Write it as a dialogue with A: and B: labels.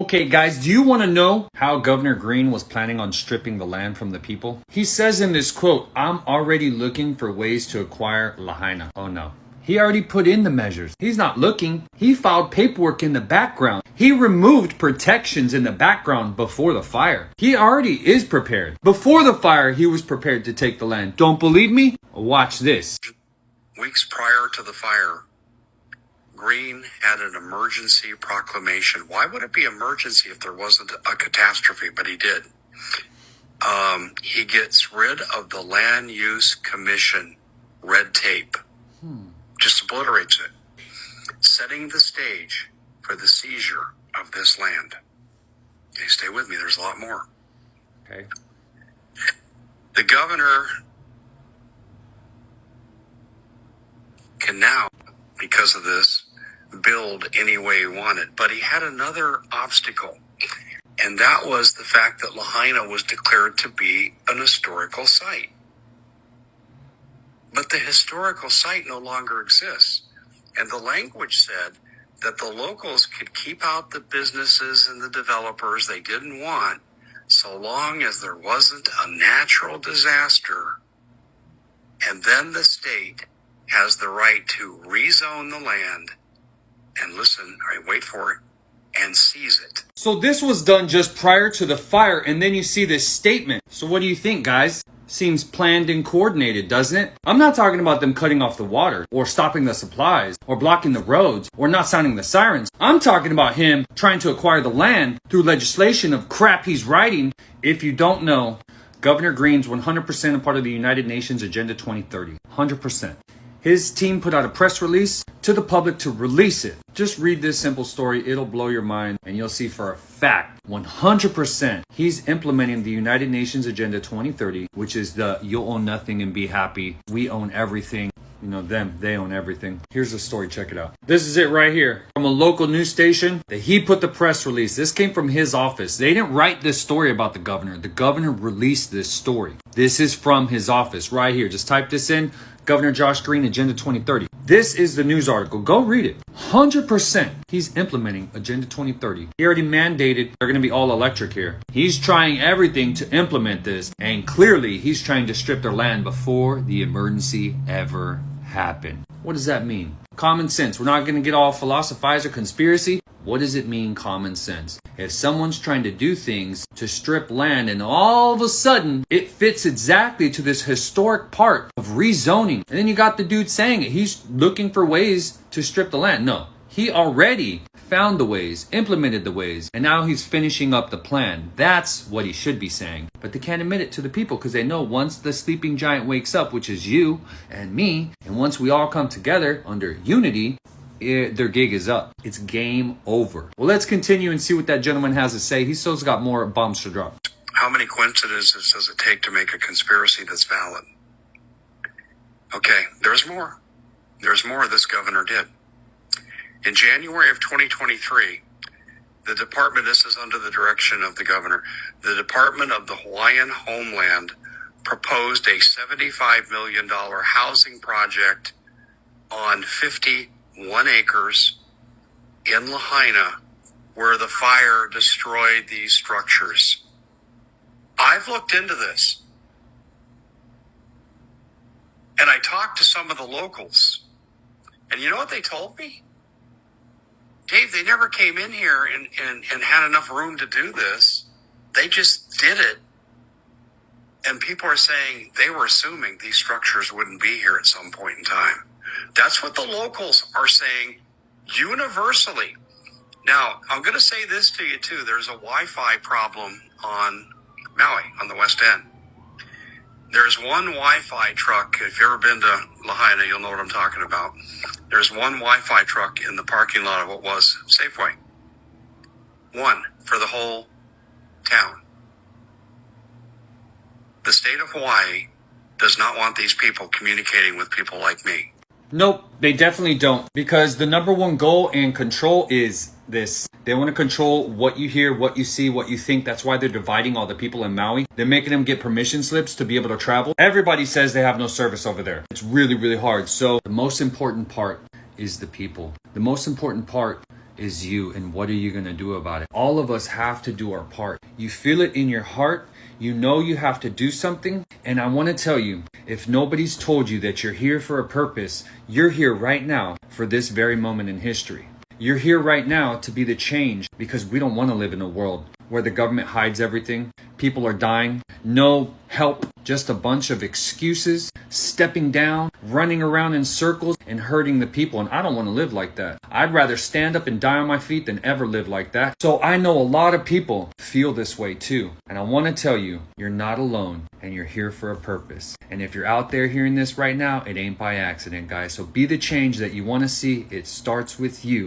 A: Okay, guys, do you want to know how Governor Green was planning on stripping the land from the people? He says in this quote, "I'm already looking for ways to acquire Lahaina." Oh no. He already put in the measures. He's not looking. He filed paperwork in the background. He removed protections in the background before the fire. He already is prepared. Before the fire, he was prepared to take the land. Don't believe me? Watch this.
B: Weeks prior to the fire, Green had an emergency proclamation. Why would it be emergency if there wasn't a catastrophe? But he did. He gets rid of the Land Use Commission red tape. Just obliterates it, setting the stage for the seizure of this land. Okay, stay with me. There's a lot more.
A: Okay.
B: The governor can now, because of this, build any way he wanted. But he had another obstacle, and that was the fact that Lahaina was declared to be an historical site. But the historical site no longer exists. And the language said that the locals could keep out the businesses and the developers they didn't want so long as there wasn't a natural disaster. And then the state has the right to rezone the land and listen, all right, wait for it, and seize it.
A: So this was done just prior to the fire, and then you see this statement. So what do you think, guys? Seems planned and coordinated, doesn't it? I'm not talking about them cutting off the water, or stopping the supplies, or blocking the roads, or not sounding the sirens. I'm talking about him trying to acquire the land through legislation of crap he's writing. If you don't know, Governor Green's 100% a part of the United Nations Agenda 2030. 100%. His team put out a press release to the public to release it. Just read this simple story. It'll blow your mind, and you'll see for a fact, 100%, he's implementing the United Nations Agenda 2030, which is the you'll own nothing and be happy. We own everything. You know, they own everything. Here's the story. Check it out. This is it right here from a local news station that he put the press release. This came from his office. They didn't write this story about the governor. The governor released this story. This is from his office right here. Just type this in. Governor Josh Green, Agenda 2030. This is the news article. Go read it. 100% he's implementing Agenda 2030. He already mandated they're going to be all electric here. He's trying everything to implement this, and clearly he's trying to strip their land before the emergency ever happened. What does that mean? Common sense. We're not going to get all philosophize or conspiracy. What does it mean, common sense? If someone's trying to do things to strip land and all of a sudden it fits exactly to this historic part of rezoning, and then you got the dude saying it, he's looking for ways to strip the land. No, he already found the ways, implemented the ways, and now he's finishing up the plan. That's what he should be saying. But they can't admit it to the people because they know once the sleeping giant wakes up, which is you and me, and once we all come together under unity, their gig is up. It's game over. Well, let's continue and see what that gentleman has to say. He's still's got more bombs to drop.
B: How many coincidences does it take to make a conspiracy that's valid? Okay, there's more. There's more this governor did. In January of 2023, the department, this is under the direction of the governor, the Department of the Hawaiian Homeland proposed a $75 million housing project on 51 acres in Lahaina where the fire destroyed these structures. I've looked into this, and I talked to some of the locals, and you know what they told me? Dave, they never came in here and had enough room to do this. They just did it. And people are saying they were assuming these structures wouldn't be here at some point in time. That's what the locals are saying universally. Now, I'm going to say this to you too. There's a Wi-Fi problem on Maui, on the West End. There's one Wi-Fi truck. If you've ever been to Lahaina, you'll know what I'm talking about. There's one Wi-Fi truck in the parking lot of what was Safeway. One for the whole town. The state of Hawaii does not want these people communicating with people like me.
A: Nope, they definitely don't. Because the number one goal and control is this. They want to control what you hear, what you see, what you think. That's why they're dividing all the people in Maui. They're making them get permission slips to be able to travel. Everybody says they have no service over there. It's really, really hard. So the most important part is the people. The most important part is you, and what are you going to do about it? All of us have to do our part. You feel it in your heart. You know you have to do something. And I want to tell you, if nobody's told you that you're here for a purpose, you're here right now for this very moment in history. You're here right now to be the change, because we don't want to live in a world where the government hides everything. People are dying, no help, just a bunch of excuses, stepping down, running around in circles and hurting the people. And I don't want to live like that. I'd rather stand up and die on my feet than ever live like that. So I know a lot of people feel this way too. And I want to tell you, you're not alone, and you're here for a purpose. And if you're out there hearing this right now, it ain't by accident, guys. So be the change that you want to see. It starts with you.